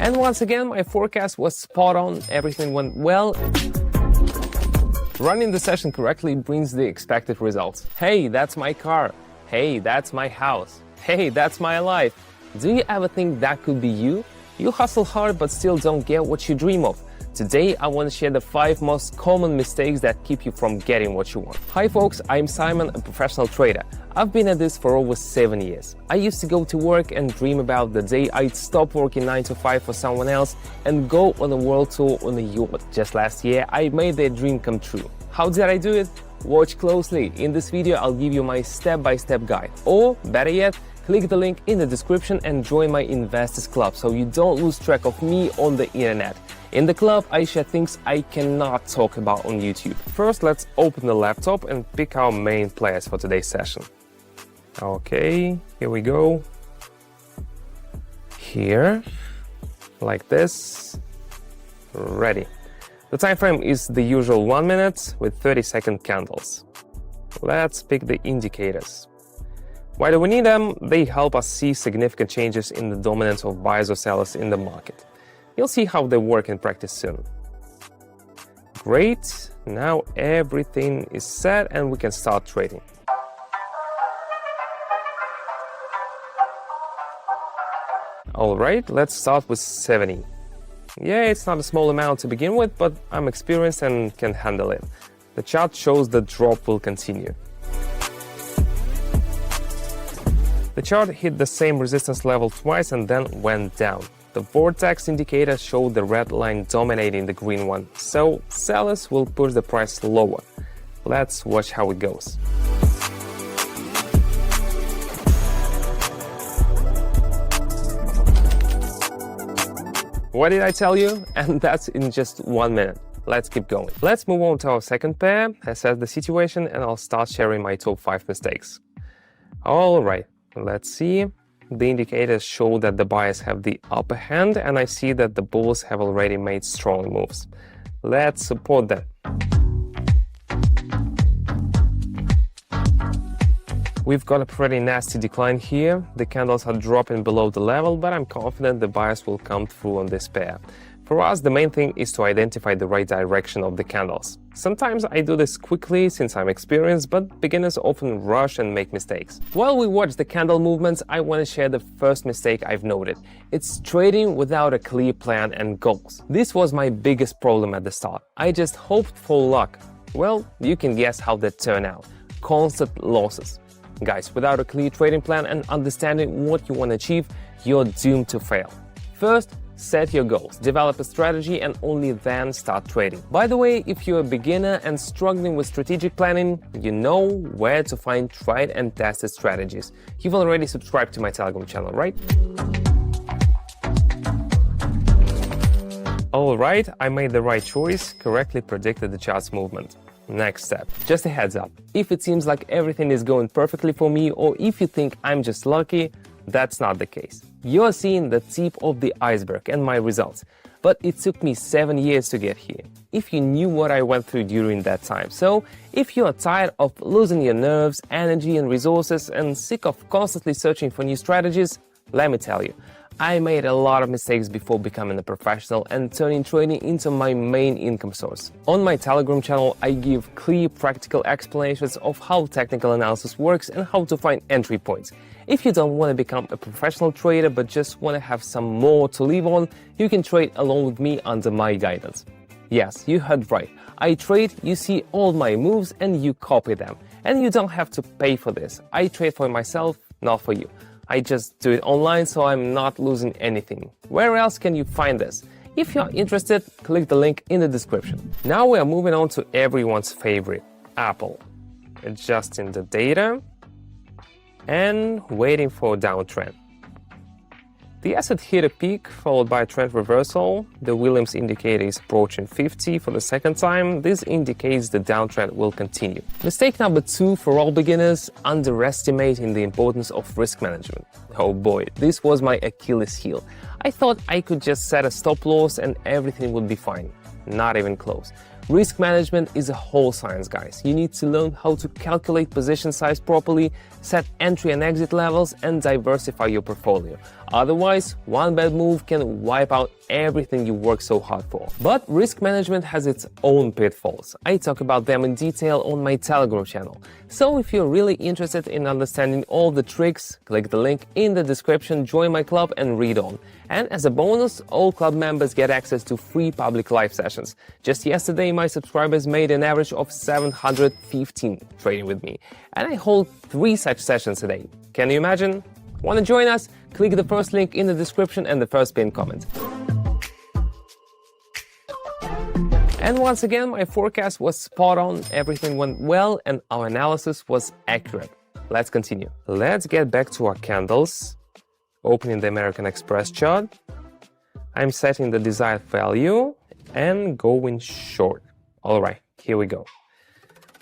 And once again, my forecast was spot on, everything went well. Running the session correctly brings the expected results. Hey, that's my car. Hey, that's my house. Hey, that's my life. Do you ever think that could be you? You hustle hard but still don't get what you dream of. Today, I want to share the 5 most common mistakes that keep you from getting what you want. Hi folks, I'm Simon, a professional trader. I've been at this for over 7 years. I used to go to work and dream about the day I'd stop working 9 to 5 for someone else and go on a world tour on a yacht. Just last year, I made that dream come true. How did I do it? Watch closely. In this video, I'll give you my step-by-step guide. Or, better yet, click the link in the description and join my Investors Club so you don't lose track of me on the internet. In the club, I share things I cannot talk about on YouTube. First, let's open the laptop and pick our main players for today's session. Okay, here we go. Here, like this. Ready. The time frame is the usual 1 minute with 30-second candles. Let's pick the indicators. Why do we need them? They help us see significant changes in the dominance of buyers or sellers in the market. You'll see how they work in practice soon. Great, now everything is set and we can start trading. Alright, let's start with 70. Yeah, it's not a small amount to begin with, but I'm experienced and can handle it. The chart shows the drop will continue. The chart hit the same resistance level twice and then went down. The vortex indicator showed the red line dominating the green one, so sellers will push the price lower. Let's watch how it goes. What did I tell you? And that's in just 1 minute. Let's keep going. Let's move on to our second pair, assess the situation, and I'll start sharing my top 5 mistakes. Alright, let's see. The indicators show that the buyers have the upper hand, and I see that the bulls have already made strong moves. Let's support them. We've got a pretty nasty decline here. The candles are dropping below the level, but I'm confident the buyers will come through on this pair. For us, the main thing is to identify the right direction of the candles. Sometimes I do this quickly since I'm experienced, but beginners often rush and make mistakes. While we watch the candle movements, I want to share the first mistake I've noted. It's trading without a clear plan and goals. This was my biggest problem at the start. I just hoped for luck. Well, you can guess how that turned out. Constant losses. Guys, without a clear trading plan and understanding what you want to achieve, you're doomed to fail. First, set your goals, develop a strategy, and only then start trading. By the way, if you're a beginner and struggling with strategic planning, you know where to find tried and tested strategies. You've already subscribed to my Telegram channel, right? Alright, I made the right choice, correctly predicted the chart's movement. Next step, just a heads up. If it seems like everything is going perfectly for me, or if you think I'm just lucky, that's not the case. You're seeing the tip of the iceberg and my results, but it took me 7 years to get here. If you knew what I went through during that time. So, if you are tired of losing your nerves, energy and resources and sick of constantly searching for new strategies, let me tell you, I made a lot of mistakes before becoming a professional and turning trading into my main income source. On my Telegram channel, I give clear, practical explanations of how technical analysis works and how to find entry points. If you don't want to become a professional trader but just want to have some more to live on, you can trade along with me under my guidance. Yes, you heard right. I trade, you see all my moves and you copy them. And you don't have to pay for this. I trade for myself, not for you. I just do it online, so I'm not losing anything. Where else can you find this? If you're interested, click the link in the description. Now we are moving on to everyone's favorite, Apple. Adjusting the data and waiting for a downtrend. The asset hit a peak, followed by a trend reversal. The Williams indicator is approaching 50 for the second time. This indicates the downtrend will continue. Mistake number 2 for all beginners, underestimating the importance of risk management. Oh boy, this was my Achilles heel. I thought I could just set a stop loss and everything would be fine. Not even close. Risk management is a whole science, guys. You need to learn how to calculate position size properly, set entry and exit levels, and diversify your portfolio. Otherwise, one bad move can wipe out everything you worked so hard for. But risk management has its own pitfalls. I talk about them in detail on my Telegram channel. So if you're really interested in understanding all the tricks, click the link in the description, join my club and read on. And as a bonus, all club members get access to free public live sessions. Just yesterday, my subscribers made an average of 715 trading with me. And I hold 3 such sessions a day. Can you imagine? Want to join us? Click the first link in the description and the first pinned comment. And once again, my forecast was spot on, everything went well, and our analysis was accurate. Let's continue. Let's get back to our candles. Opening the American Express chart. I'm setting the desired value and going short. All right, here we go.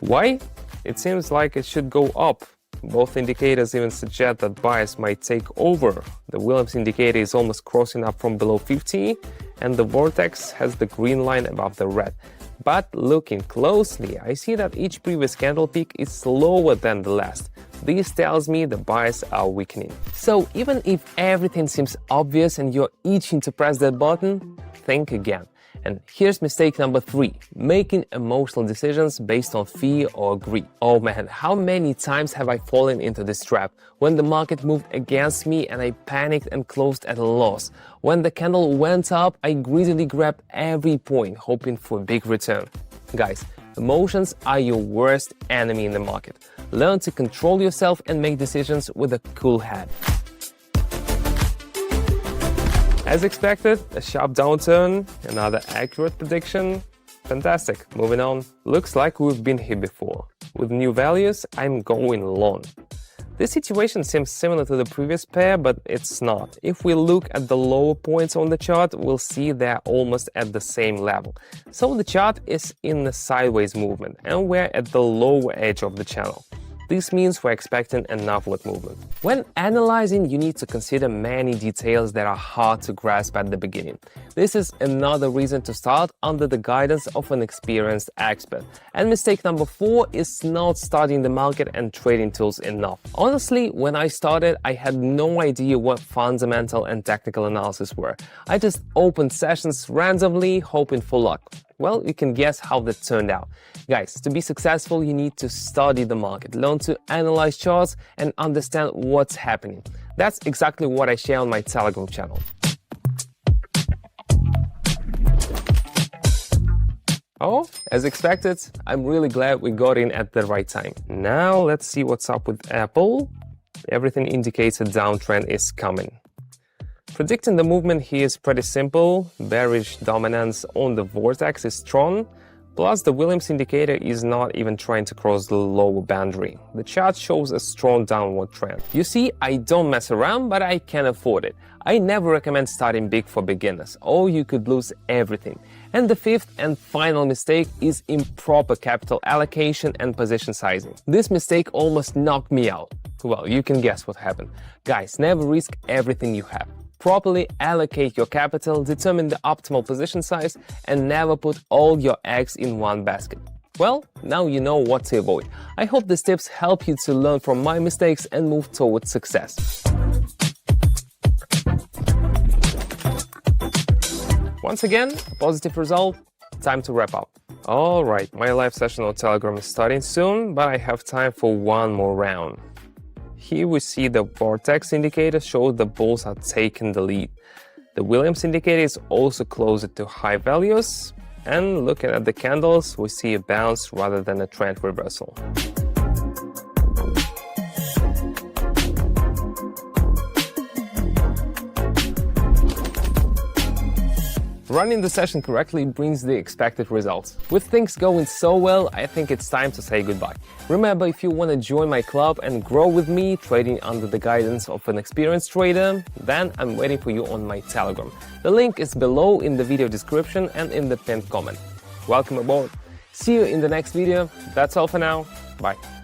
Why? It seems like it should go up. Both indicators even suggest that buyers might take over. The Williams indicator is almost crossing up from below 50, and the vortex has the green line above the red. But looking closely, I see that each previous candle peak is slower than the last. This tells me the buyers are weakening. So even if everything seems obvious and you're itching to press that button, think again. And here's mistake number 3, making emotional decisions based on fear or greed. Oh man, how many times have I fallen into this trap? When the market moved against me and I panicked and closed at a loss. When the candle went up, I greedily grabbed every point, hoping for a big return. Guys, emotions are your worst enemy in the market. Learn to control yourself and make decisions with a cool head. As expected, a sharp downturn, another accurate prediction. Fantastic. Moving on. Looks like we've been here before. With new values, I'm going long. This situation seems similar to the previous pair, but it's not. If we look at the lower points on the chart, we'll see they're almost at the same level. So the chart is in a sideways movement, and we're at the lower edge of the channel. This means we're expecting an upward movement. When analyzing, you need to consider many details that are hard to grasp at the beginning. This is another reason to start under the guidance of an experienced expert. And mistake number 4 is not studying the market and trading tools enough. Honestly, when I started, I had no idea what fundamental and technical analysis were. I just opened sessions randomly, hoping for luck. Well, you can guess how that turned out. Guys, to be successful, you need to study the market, learn to analyze charts, and understand what's happening. That's exactly what I share on my Telegram channel. Oh, as expected, I'm really glad we got in at the right time. Now let's see what's up with Apple. Everything indicates a downtrend is coming. Predicting the movement here is pretty simple. Bearish dominance on the vortex is strong, plus the Williams indicator is not even trying to cross the lower boundary. The chart shows a strong downward trend. You see, I don't mess around, but I can afford it. I never recommend starting big for beginners, or you could lose everything. And the 5th and final mistake is improper capital allocation and position sizing. This mistake almost knocked me out. Well, you can guess what happened. Guys, never risk everything you have. Properly allocate your capital, determine the optimal position size, and never put all your eggs in one basket. Well, now you know what to avoid. I hope these tips help you to learn from my mistakes and move towards success. Once again, a positive result. Time to wrap up. Alright, my live session on Telegram is starting soon, but I have time for one more round. Here we see the vortex indicator shows the bulls are taking the lead. The Williams indicator is also closer to high values. And looking at the candles, we see a bounce rather than a trend reversal. Running the session correctly brings the expected results. With things going so well, I think it's time to say goodbye. Remember, if you want to join my club and grow with me, trading under the guidance of an experienced trader, then I'm waiting for you on my Telegram. The link is below in the video description and in the pinned comment. Welcome aboard. See you in the next video. That's all for now. Bye.